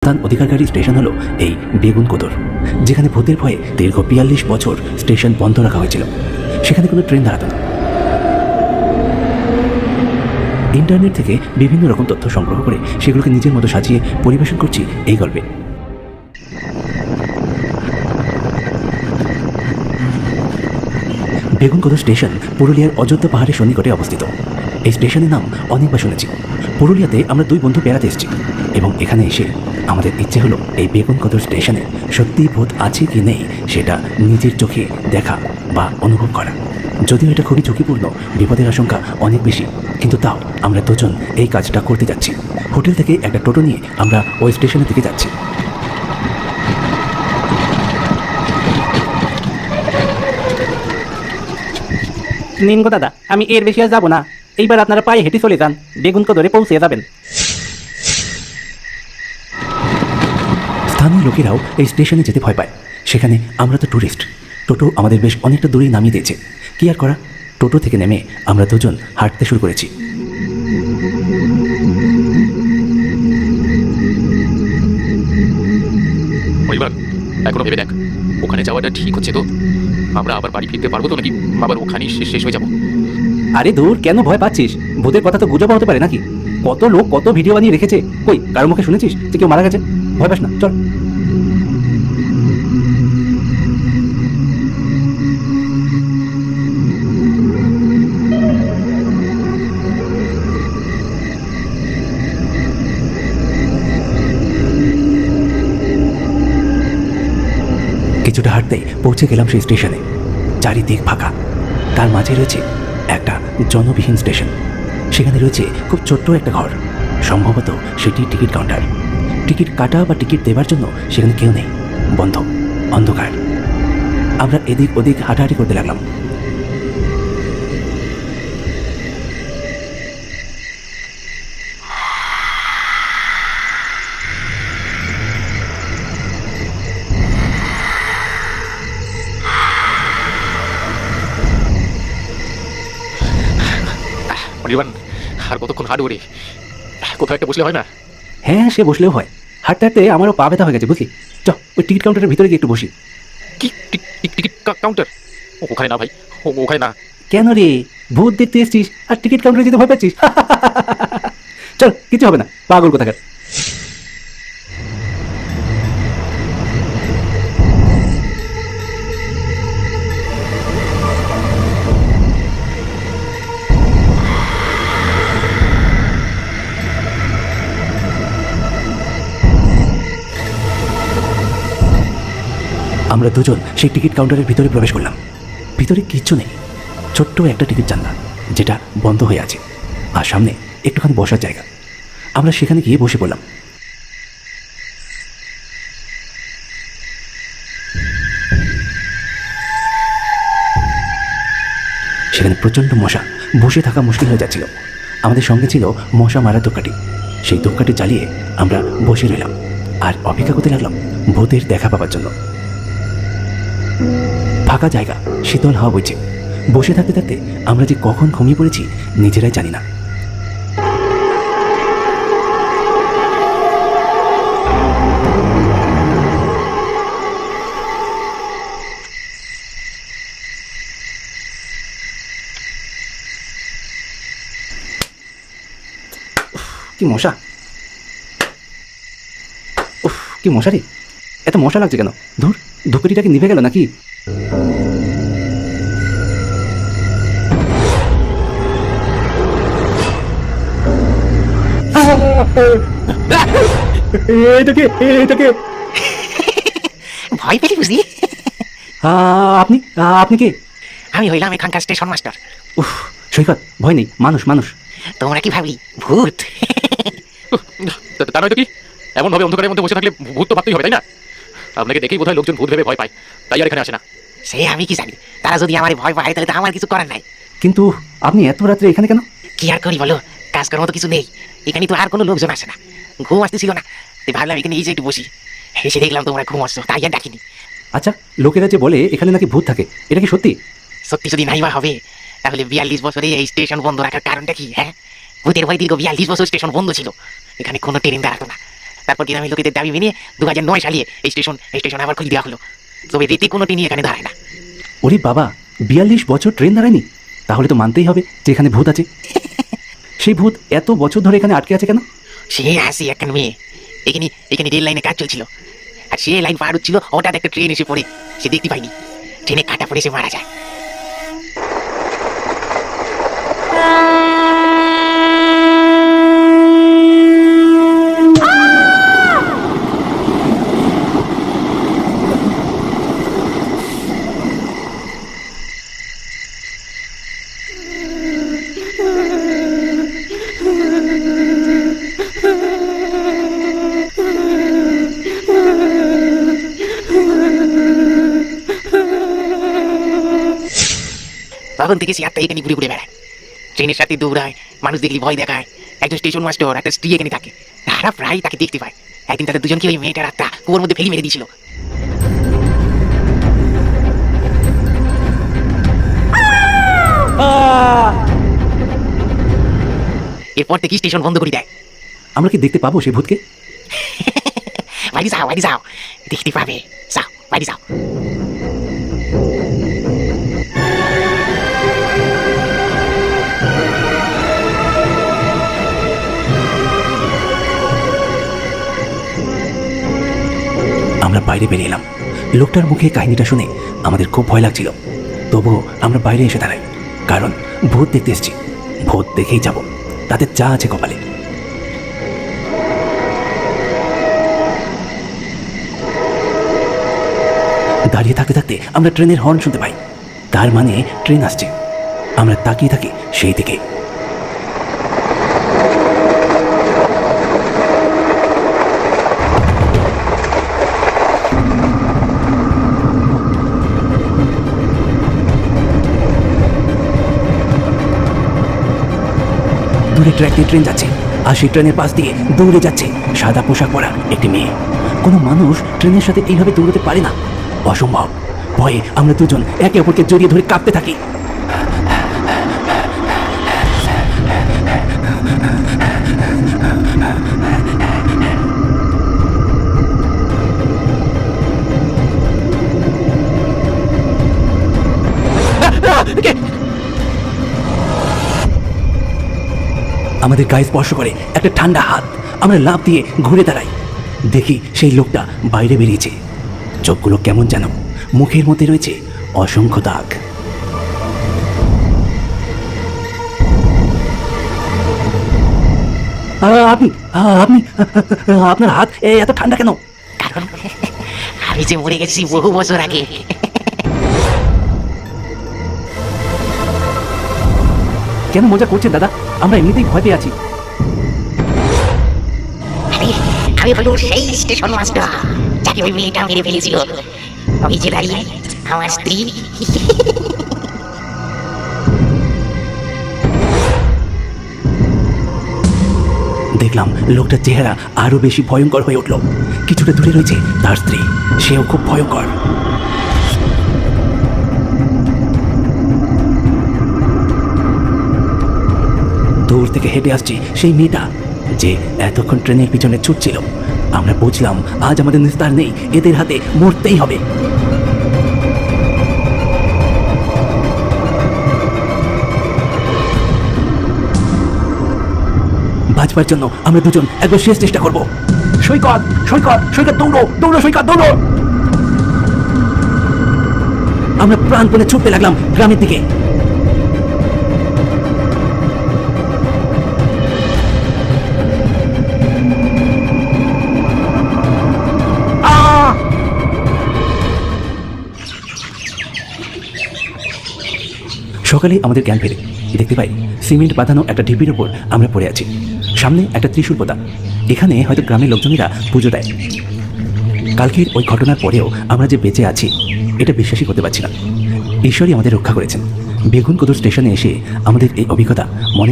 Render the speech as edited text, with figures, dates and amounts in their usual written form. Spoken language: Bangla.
প্রধান অধিকারকারী স্টেশন হলো এই বেগুনকোদর, যেখানে ভূতের ভয়ে দীর্ঘ ৪২ বছর স্টেশন বন্ধ রাখা হয়েছিল। সেখানে কোনো ট্রেন দাঁড়াতো না। ইন্টারনেট থেকে বিভিন্ন রকম তথ্য সংগ্রহ করে সেগুলোকে নিজের মতো সাজিয়ে পরিবেশন করছি এই গল্পে। বেগুনকোদর স্টেশন পুরুলিয়ার অযোধ্যা পাহাড়ের সন্নিকটে অবস্থিত। এই স্টেশনের নাম অনেকবার শুনেছি। পুরুলিয়াতে আমরা 2 বন্ধু বেড়াতে এসেছি এবং এখানে এসে আমাদের ইচ্ছে হলো এই বেগুনকোদর স্টেশনে সত্যিই ভূত আছে কি নেই সেটা নিজের চোখে দেখা বা অনুভব করা। যদিও এটা খুবই ঝুঁকিপূর্ণ, বিপদের আশঙ্কা অনেক বেশি, কিন্তু তাও আমরা দুজন এই কাজটা করতে যাচ্ছি। হোটেল থেকে একটা টোটো নিয়ে আমরা ওই স্টেশনের দিকে যাচ্ছি। নিন গো দাদা, আমি এর বেশি আর যাবো না। এইবার আপনারা পায়ে হেঁটে চলে যান, বেগুনকোদরে পৌঁছে যাবেন। স্থানীয় লোকেরাও এই স্টেশনে যেতে ভয় পায়। সেখানে আমরা তো ট্যুরিস্ট, টোটো আমাদের বেশ অনেকটা দূরেই নামিয়ে দিয়েছে। কি আর করা, টোটো থেকে নেমে আমরা দুজন হাঁটতে শুরু করেছি। পরিবার এখনো ভেবে দেখ, ওখানে যাওয়াটা ঠিক হচ্ছে তো? আমরা আবার বাড়ি ফিরতে পারবো তো, নাকি আবার ওখানেই শেষ হয়ে যাবো? আরে দূর, কেন ভয় পাচ্ছিস? ভূতের কথা তো গুজব হতে পারে নাকি? কত লোক কত ভিডিও বানিয়ে রেখেছে, কই কারো মুখে শুনেছিস যে কেউ মারা গেছে? ভয় পাস না, চল। কিছুটা হাঁটতেই পৌঁছে গেলাম সেই স্টেশনে। চারিদিক ফাঁকা, তার মাঝে রয়েছে একটা জনবিহীন স্টেশন। সেখানে রয়েছে খুব ছোট্ট একটা ঘর, সম্ভবত সেটি টিকিট কাউন্টার। টিকিট কাটা বা টিকিট দেওয়ার জন্য সেখানে কেউ নেই, বন্ধ, অন্ধকার। আমরা এদিক ওদিক হাঁটাহাঁটি করতে লাগলাম। পরিবার আর কতক্ষণ হাঁটবো রে? কোথাও একটা বসলে হয় না? হ্যাঁ, সে বসলেও হয়। হাঁটতে হাঁটতে আমারও পা ব্যথা হয়ে গেছে, বুঝলি? চ, ওই টিকিট কাউন্টারের ভিতরে গিয়ে একটু বসি। কি টিকিট কাউন্টার? ওখানে না ভাই, ওখানে না। কেন রে, ভূত দেখতে এসছিস আর টিকিট কাউন্টারে যেতে ভয় পাচ্ছিস? চল, কিছু হবে না, পাগল কোথাকার। আমরা দুজন সেই টিকিট কাউন্টারের ভিতরে প্রবেশ করলাম। ভিতরে কিচ্ছু নেই, ছোট্ট একটা টিকিট জানলা যেটা বন্ধ হয়ে আছে, আর সামনে একটুখানি বসার জায়গা। আমরা সেখানে গিয়ে বসে পড়লাম। সেখানে প্রচণ্ড মশা, বসে থাকা মুশকিল হয়ে যাচ্ছিল। আমাদের সঙ্গে ছিল মশা মারা ধূপকাঠি। সেই ধূপকাঠি জ্বালিয়ে আমরা বসে রইলাম আর অপেক্ষা করতে লাগলাম ভূতের দেখা পাওয়ার জন্য। ফাঁকা জায়গা, শীতল হাওয়া বইছে। বসে থাকতে থাকতে আমরা যে কখন ঘুমিয়ে পড়েছি নিজেরাই জানি না। কি মশা! উফ, কি মশা রে! এত মশা লাগছে কেন? ধুর, ধূপকাঠিটা কি নিভে গেল নাকি? এটাকে এটাকে ভয় পেলি বুঝলি? আপনি আপনি কে? আমি হইলাম এখানকার স্টেশন মাস্টার। উফ, সৈকত, ভয় নেই, মানুষ মানুষ। তোমরা কি ভাবলি ভূত? তা নয়তো কি? এমন ভাবে অন্ধকারের মধ্যে বসে থাকলে ভূত তো ভাবতেই হবে, তাই না? আপনাকে দেখেই বোধহয় লোকজন ভূত ভেবে ভয় পায়, তাই আর এখানে আসে না। সে আমি কি জানি, তারা যদি আমার ভয় পায় তাহলে তো আমার কিছু করার নাই। কিন্তু আপনি এত রাত্রে এখানে কেন? কি আর করি বলো, কাজ করার মতো কিছু নেই। এখানে তো আর কোনো লোকজন আসে না, ঘুম আসতেছিল না, তাই ভাবলাম এখানে এই যে একটু বসি। এসে দেখলাম তোমরা ঘুম আসছো, তাই আর ডাকিনি। আচ্ছা, লোকেরা যে বলে এখানে নাকি ভূত থাকে, এটা কি সত্যি? সত্যি যদি নাই বা হবে, তাহলে 42 বছরে এই স্টেশন বন্ধ রাখার কারণটা কি? হ্যাঁ, ভূতের ভয় দীর্ঘ 42 বছর স্টেশন বন্ধ ছিল। এখানে কোনো ট্রেন দাঁড়াতো না, তারপর গ্রামের লোকেদের দাবি মেনে 2009 সালে এই স্টেশন আবার খুলে দেওয়া হলো। তবে রীতি কোনো ট্রেনই এখানে দাঁড়ায় না। ওরে বাবা, 42 বছর ট্রেন দাঁড়ায়নি? তাহলে তো মানতেই হবে যে এখানে ভূত আছে। সেই ভূত এত বছর ধরে এখানে আটকে আছে কেন? সে আসি একখান মেয়ে এখানে রেল লাইনে কাজ চলছিল, আর সে লাইন পার হচ্ছিল, হঠাৎ একটা ট্রেন এসে পড়ে। সে দেখতে পাইনি, ট্রেনে কাটা পড়ে সে মারা যায়। তখন থেকে সে আত্মা এখানে ঘুরে ঘুরে বেড়ায়, ট্রেনের সাথে দৌড়ায়, মানুষ দেখলে ভয় দেখায়। একজন স্টেশন মাস্টার, একটা স্ত্রী এখানে থাকে, তারা প্রায় তাকে দেখতে পায়। একদিন তাদের দুজনকে ওই মেয়েটার আত্মা কুয়োর মধ্যে ফেলে মেরে দিয়েছিল। এরপর থেকে স্টেশন বন্ধ করে দেয়। আমরা কি দেখতে পাবো সেই ভূতকে? বাড়ি যাও, দেখতে পাবে। যাও, বাড়ি যাও। আমরা বাইরে বেরিয়ে এলাম। লোকটার মুখে কাহিনীটা শুনে আমাদের খুব ভয় লাগছিল, তবুও আমরা বাইরে এসে দাঁড়াই, কারণ ভূত দেখতে এসেছি, ভূত দেখেই যাব, তাদের যা আছে কপালে। দাঁড়িয়ে থাকতে থাকতে আমরা ট্রেনের হর্ন শুনতে পাই, তার মানে ট্রেন আসছে। আমরা তাকিয়ে থাকি সেই দিকে। দূরে ট্র্যাক দিয়ে ট্রেন যাচ্ছে, আর সেই ট্রেনের পাশ দিয়ে দৌড়ে যাচ্ছে সাদা পোশাক পরা একটি মেয়ে। কোনো মানুষ ট্রেনের সাথে এইভাবে দৌড়তে পারে না, অসম্ভব। ভয়ে আমরা দুজন একে অপরকে জড়িয়ে ধরে কাঁপতে থাকি। আমাদের গায়ে স্পর্শ করে একটা ঠান্ডা হাত। আমরা লাফ দিয়ে ঘুরে দাঁড়াই, দেখি সেই লোকটা বাইরে বেরিয়েছে। চোখগুলো কেমন যেন, মুখের মধ্যে রয়েছে অসংখ্য দাগ। আপনি আপনি আপনার হাত এত ঠান্ডা কেন? কারণ আমি যে মরে গেছি বহু বছর আগে। কেন মজা করছেন দাদা? আমরা এমনিতেই ভয় পেয়ে আছি। আমি হলো সেই স্টেশন মাস্টার যাকে ওই মেয়েটা মেরে ফেলেছিল। ওই যে দাঁড়িয়ে আমার স্ত্রী। দেখলাম লোকটার চেহারা আরো বেশি ভয়ঙ্কর হয়ে উঠল। কিছুটা দূরে রয়েছে তার স্ত্রী, সেও খুব ভয়ঙ্কর। দূর থেকে হেঁটে আসছে সেই মেয়েটা যে এতক্ষণ ট্রেনের পিছনে ছুটছিল। আমরা বুঝলাম আজ আমাদের নিস্তার নেই, এদের হাতে মরতেই হবে। বাঁচবার জন্য আমরা দুজন একবার শেষ চেষ্টা করব। সৈকত সৈকত সৈকত, দৌড়ো দৌড়ো সৈকত, দৌড়ো। আমরা প্রাণপণে ছুটতে লাগলাম গ্রামের দিকে। সকালে আমাদের জ্ঞান ফেরে দেখতে পাই সিমেন্ট বাঁধানো একটা ঢিপির ওপর আমরা পড়ে আছি। সামনে একটা ত্রিশূল পোতা, এখানে হয়তো গ্রামের লোকজনেরা পুজো দেয়। কালকের ওই ঘটনার পরেও আমরা যে বেঁচে আছি এটা বিশ্বাসই করতে পারছি না। ঈশ্বরই আমাদের রক্ষা করেছেন। বেগুনকোদর স্টেশনে এসে আমাদের এই অভিজ্ঞতা মনে